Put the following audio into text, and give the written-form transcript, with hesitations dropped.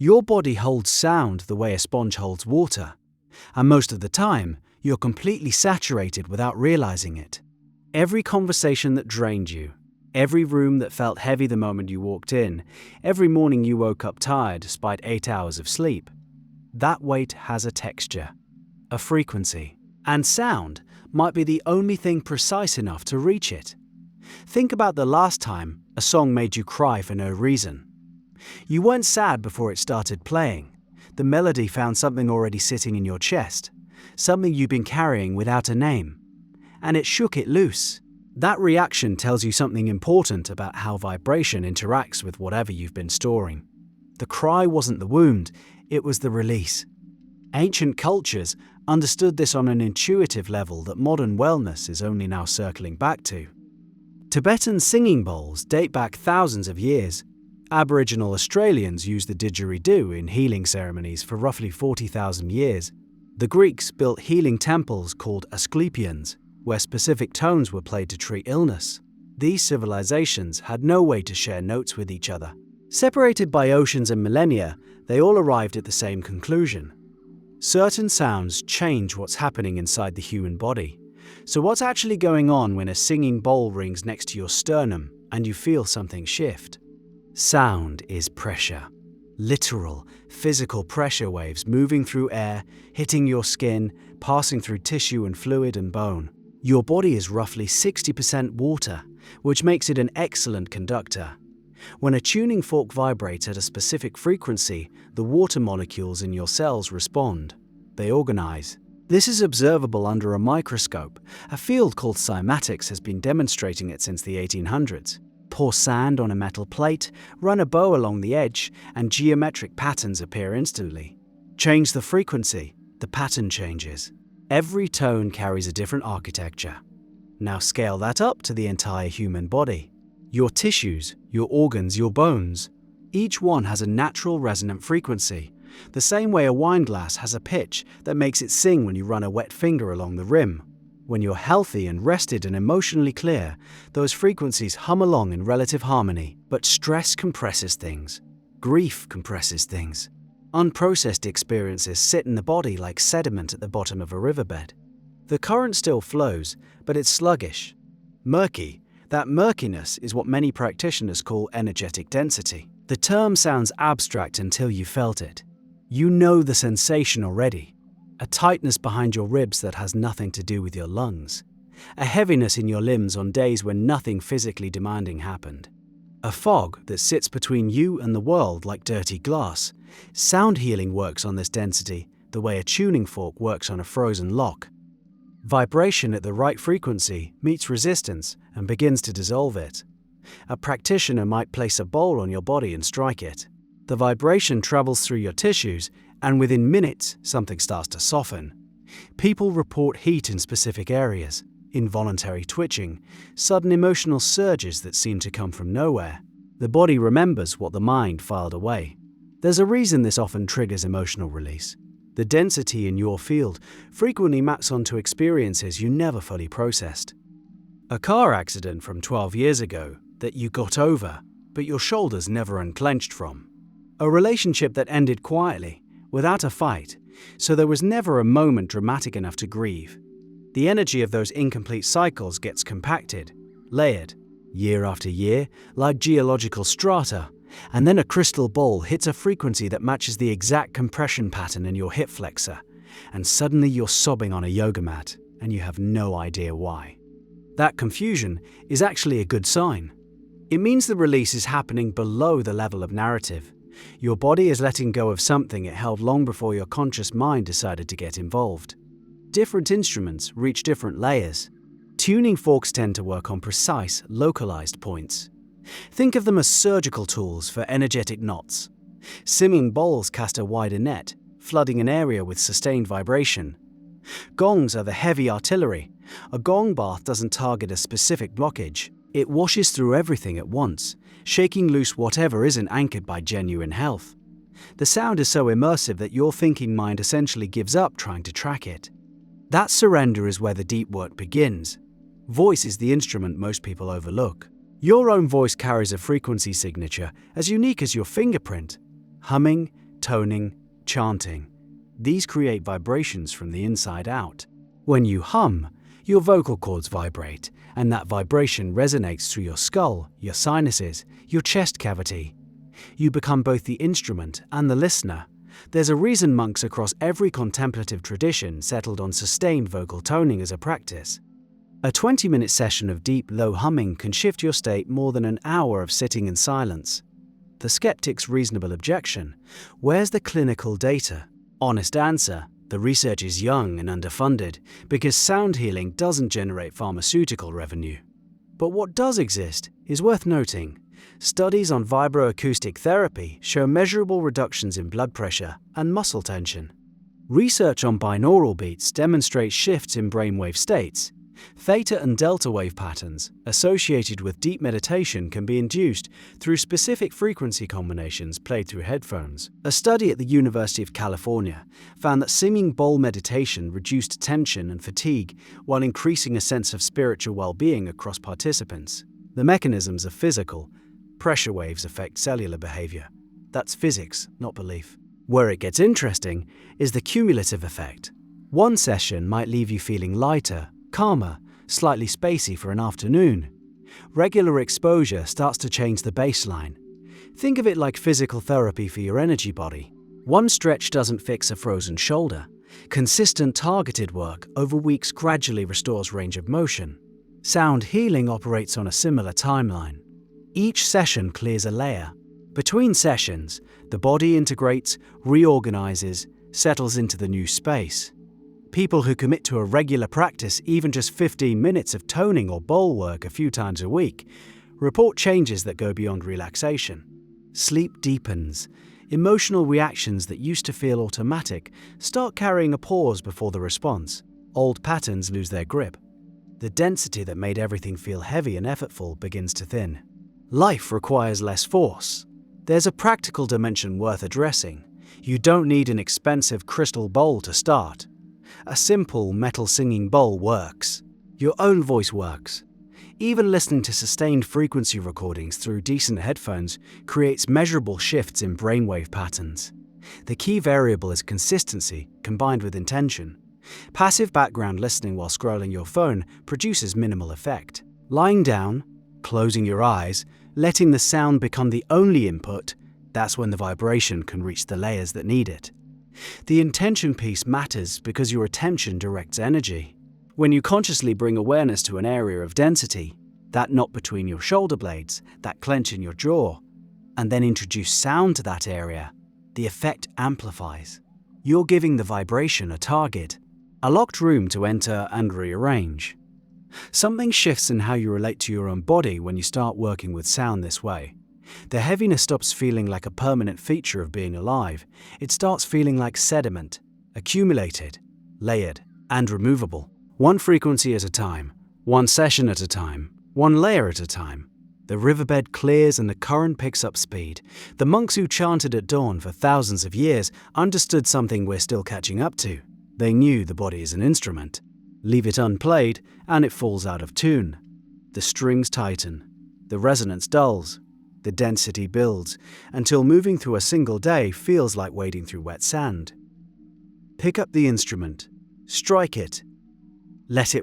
Your body holds sound the way a sponge holds water, and most of the time, you're completely saturated without realizing it. Every conversation that drained you, every room that felt heavy the moment you walked in, every morning you woke up tired despite 8 hours of sleep, that weight has a texture, a frequency, and sound might be the only thing precise enough to reach it. Think about the last time a song made you cry for no reason. You weren't sad before it started playing. The melody found something already sitting in your chest, something you've been carrying without a name, and it shook it loose. That reaction tells you something important about how vibration interacts with whatever you've been storing. The cry wasn't the wound, it was the release. Ancient cultures understood this on an intuitive level that modern wellness is only now circling back to. Tibetan singing bowls date back thousands of years. Aboriginal Australians used the didgeridoo in healing ceremonies for roughly 40,000 years. The Greeks built healing temples called Asclepions, where specific tones were played to treat illness. These civilizations had no way to share notes with each other. Separated by oceans and millennia, they all arrived at the same conclusion. Certain sounds change what's happening inside the human body. So what's actually going on when a singing bowl rings next to your sternum and you feel something shift? Sound is pressure. Literal, physical pressure waves moving through air, hitting your skin, passing through tissue and fluid and bone. Your body is roughly 60% water, which makes it an excellent conductor. When a tuning fork vibrates at a specific frequency, the water molecules in your cells respond. They organize. This is observable under a microscope. A field called cymatics has been demonstrating it since the 1800s. Pour sand on a metal plate, run a bow along the edge, and geometric patterns appear instantly. Change the frequency, the pattern changes. Every tone carries a different architecture. Now scale that up to the entire human body. Your tissues, your organs, your bones. Each one has a natural resonant frequency, the same way a wine glass has a pitch that makes it sing when you run a wet finger along the rim. When you're healthy and rested and emotionally clear, those frequencies hum along in relative harmony. But stress compresses things. Grief compresses things. Unprocessed experiences sit in the body like sediment at the bottom of a riverbed. The current still flows, but it's sluggish, murky. That murkiness is what many practitioners call energetic density. The term sounds abstract until you felt it. You know the sensation already. A tightness behind your ribs that has nothing to do with your lungs. A heaviness in your limbs on days when nothing physically demanding happened. A fog that sits between you and the world like dirty glass. Sound healing works on this density the way a tuning fork works on a frozen lock. Vibration at the right frequency meets resistance and begins to dissolve it. A practitioner might place a bowl on your body and strike it. The vibration travels through your tissues, and within minutes, something starts to soften. People report heat in specific areas, involuntary twitching, sudden emotional surges that seem to come from nowhere. The body remembers what the mind filed away. There's a reason this often triggers emotional release. The density in your field frequently maps onto experiences you never fully processed. A car accident from 12 years ago that you got over, but your shoulders never unclenched from. A relationship that ended quietly, without a fight, so there was never a moment dramatic enough to grieve. The energy of those incomplete cycles gets compacted, layered, year after year, like geological strata, and then a crystal ball hits a frequency that matches the exact compression pattern in your hip flexor, and suddenly you're sobbing on a yoga mat, and you have no idea why. That confusion is actually a good sign. It means the release is happening below the level of narrative. Your body is letting go of something it held long before your conscious mind decided to get involved. Different instruments reach different layers. Tuning forks tend to work on precise, localized points. Think of them as surgical tools for energetic knots. Singing bowls cast a wider net, flooding an area with sustained vibration. Gongs are the heavy artillery. A gong bath doesn't target a specific blockage. It washes through everything at once, shaking loose whatever isn't anchored by genuine health. The sound is so immersive that your thinking mind essentially gives up trying to track it. That surrender is where the deep work begins. Voice is the instrument most people overlook. Your own voice carries a frequency signature as unique as your fingerprint. Humming, toning, chanting. These create vibrations from the inside out. When you hum, your vocal cords vibrate, and that vibration resonates through your skull, your sinuses, your chest cavity. You become both the instrument and the listener. There's a reason monks across every contemplative tradition settled on sustained vocal toning as a practice. A 20-minute session of deep, low humming can shift your state more than an hour of sitting in silence. The skeptic's reasonable objection: where's the clinical data? Honest answer: the research is young and underfunded because sound healing doesn't generate pharmaceutical revenue. But what does exist is worth noting. Studies on vibroacoustic therapy show measurable reductions in blood pressure and muscle tension. Research on binaural beats demonstrates shifts in brainwave states. Theta and delta wave patterns associated with deep meditation can be induced through specific frequency combinations played through headphones. A study at the University of California found that singing bowl meditation reduced tension and fatigue while increasing a sense of spiritual well-being across participants. The mechanisms are physical. Pressure waves affect cellular behavior. That's physics, not belief. Where it gets interesting is the cumulative effect. One session might leave you feeling lighter, calmer, slightly spacey for an afternoon. Regular exposure starts to change the baseline. Think of it like physical therapy for your energy body. One stretch doesn't fix a frozen shoulder. Consistent targeted work over weeks gradually restores range of motion. Sound healing operates on a similar timeline. Each session clears a layer. Between sessions, the body integrates, reorganizes, settles into the new space. People who commit to a regular practice, even just 15 minutes of toning or bowl work a few times a week, report changes that go beyond relaxation. Sleep deepens. Emotional reactions that used to feel automatic start carrying a pause before the response. Old patterns lose their grip. The density that made everything feel heavy and effortful begins to thin. Life requires less force. There's a practical dimension worth addressing. You don't need an expensive crystal bowl to start. A simple metal singing bowl works. Your own voice works. Even listening to sustained frequency recordings through decent headphones creates measurable shifts in brainwave patterns. The key variable is consistency combined with intention. Passive background listening while scrolling your phone produces minimal effect. Lying down, closing your eyes, letting the sound become the only input, that's when the vibration can reach the layers that need it. The intention piece matters because your attention directs energy. When you consciously bring awareness to an area of density, that knot between your shoulder blades, that clench in your jaw, and then introduce sound to that area, the effect amplifies. You're giving the vibration a target, a locked room to enter and rearrange. Something shifts in how you relate to your own body when you start working with sound this way. The heaviness stops feeling like a permanent feature of being alive. It starts feeling like sediment, accumulated, layered, and removable. One frequency at a time, one session at a time, one layer at a time. The riverbed clears and the current picks up speed. The monks who chanted at dawn for thousands of years understood something we're still catching up to. They knew the body is an instrument. Leave it unplayed, and it falls out of tune. The strings tighten, the resonance dulls, the density builds, until moving through a single day feels like wading through wet sand. Pick up the instrument, strike it, let it